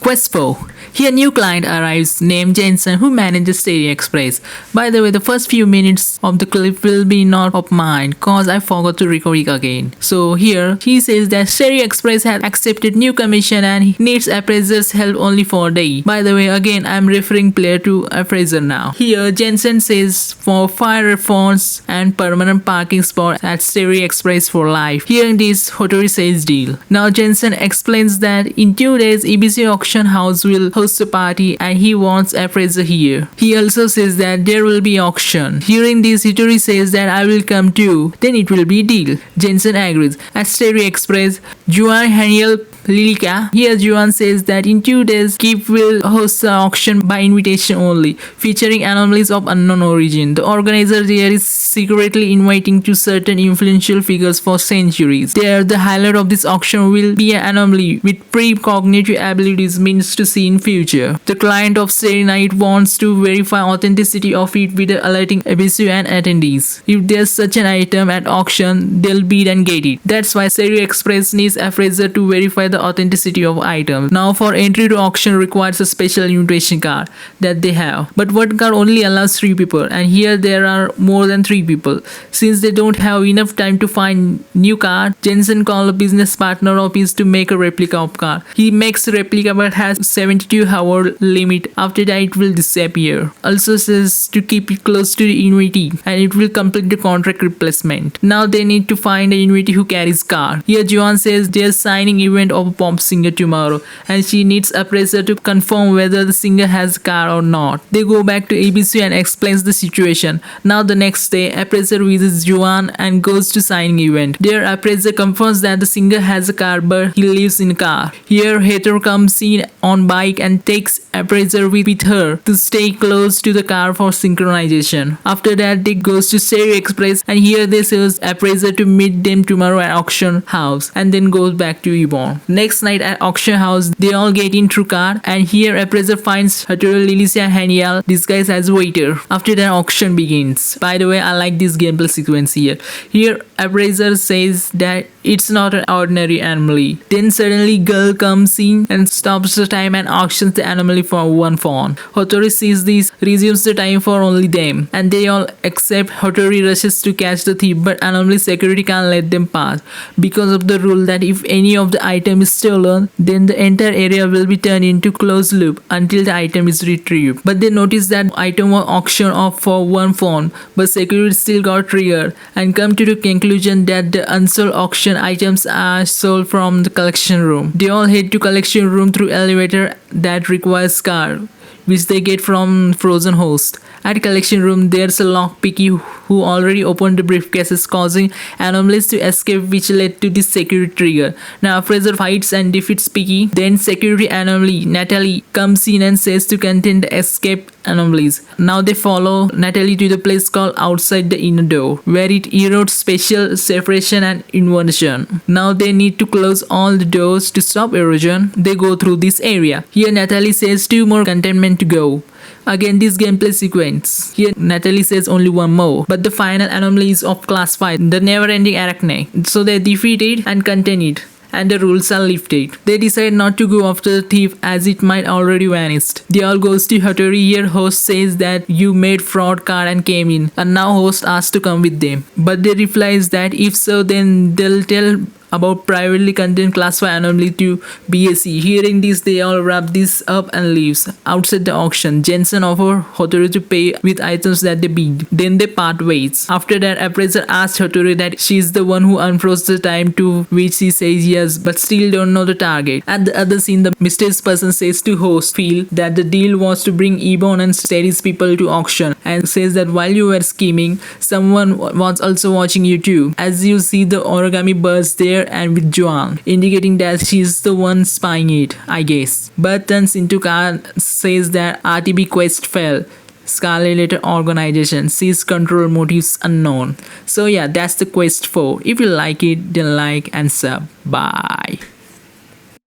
Quest 4. Here new client arrives named Jensen who manages Stereo Express. By the way, the first few minutes of the clip will be not of mine cause I forgot to record it again. So here he says that Stereo Express has accepted new commission and he needs appraiser's help only for a day. By the way, again I'm referring player to appraiser now. Here Jensen says for fire reforms and permanent parking spot at Stereo Express for life. Hearing this, Hotta says deal. Now Jensen explains that in 2 days EBC auction house will host a party and he wants appraiser here. He also says that there will be auction. Hearing this, Hotta says that I will come too. Then it will be deal. Jensen agrees. At Stereo Express, Juan Haniel Lilika. Here Juan says that in 2 days Keep will host the auction by invitation only, featuring anomalies of unknown origin. The organizer there is secretly inviting to certain influential figures for centuries. There, the highlight of this auction will be an anomaly with precognitive abilities means to see in future. The client of Serenite wants to verify authenticity of it with alerting ABSU and attendees. If there's such an item at auction, they'll bid and get it. That's why Stereo Express needs appraiser to verify the authenticity of items. Now for entry to auction requires a special invitation card that they have. But one card only allows 3 people and here there are more than 3 people. Since they don't have enough time to find new card, Jensen calls a business partner of his to make a replica of card. He makes a replica but has 72-hour limit. After that it will disappear. Also says to keep it close to the invitee and it will complete the contract replacement. Now they need to find an invitee who carries card. Here Joan says there's signing event of a pop singer tomorrow and she needs appraiser to confirm whether the singer has a car or not. They go back to ABC and explains the situation. Now the next day, appraiser visits Juan and goes to signing event. There appraiser confirms that the singer has a car but he lives in a car. Here Hater comes in on bike and takes appraiser with her to stay close to the car for synchronization. After that they goes to Stereo Express and here they says appraiser to meet them tomorrow at auction house and then goes back to Yvonne. Next night at auction house they all get in through car and here appraiser finds Hotta Lilicia Haniel disguised as waiter. After that auction begins. By the way, I like this gameplay sequence here. Here appraiser says that it's not an ordinary anomaly. Then suddenly girl comes in and stops the time and auctions the anomaly for 1 phone. Hotta sees this, resumes the time for only them and they all accept. Hotta rushes to catch the thief but anomaly security can't let them pass because of the rule that if any of the item is stolen then the entire area will be turned into closed loop until the item is retrieved. But they notice that item was auctioned off for 1 phone but security still got triggered and come to the conclusion that the unsold auction items are sold from the collection room. They all head to collection room through elevator that requires card, which they get from frozen host. At collection room there's a lockpicky who already opened the briefcases causing anomalies to escape which led to this security trigger. Now appraiser fights and defeats Picky. Then security anomaly Natalie comes in and says to contain the escape anomalies. Now they follow Natalie to the place called outside the inner door where it erodes spatial separation and inversion. Now they need to close all the doors to stop erosion. They go through this area. Here Natalie says 2 more containment to go. Again this gameplay sequence. Here Natalie says only 1 more. But the final anomaly is of class 5, the never-ending arachne. So they defeat it and contain it. And the rules are lifted. They decide not to go after the thief as it might already vanished. They all goes to Hotta. Here host says that you made fraud card and came in and now host asks to come with them. But they replies that if so then they'll tell about privately contained class 5 anomaly to BAC. Hearing this they all wrap this up and leaves. Outside the auction, Jensen offers Hotta to pay with items that they bid. Then they part ways. After that appraiser asks Hotta that she is the one who unfroze the time, to which she says yes but still don't know the target. At the other scene the mysterious person says to host feel that the deal was to bring Ebon and Steady's people to auction and says that while you were scheming someone was also watching you too. As you see the origami birds there and with Joan, indicating that she's the one spying it, I guess. But turns into car says that RTB quest fell. Scarlet Letter organization sees control motives unknown. So yeah, that's the quest 4. If you like it then like and sub. Bye.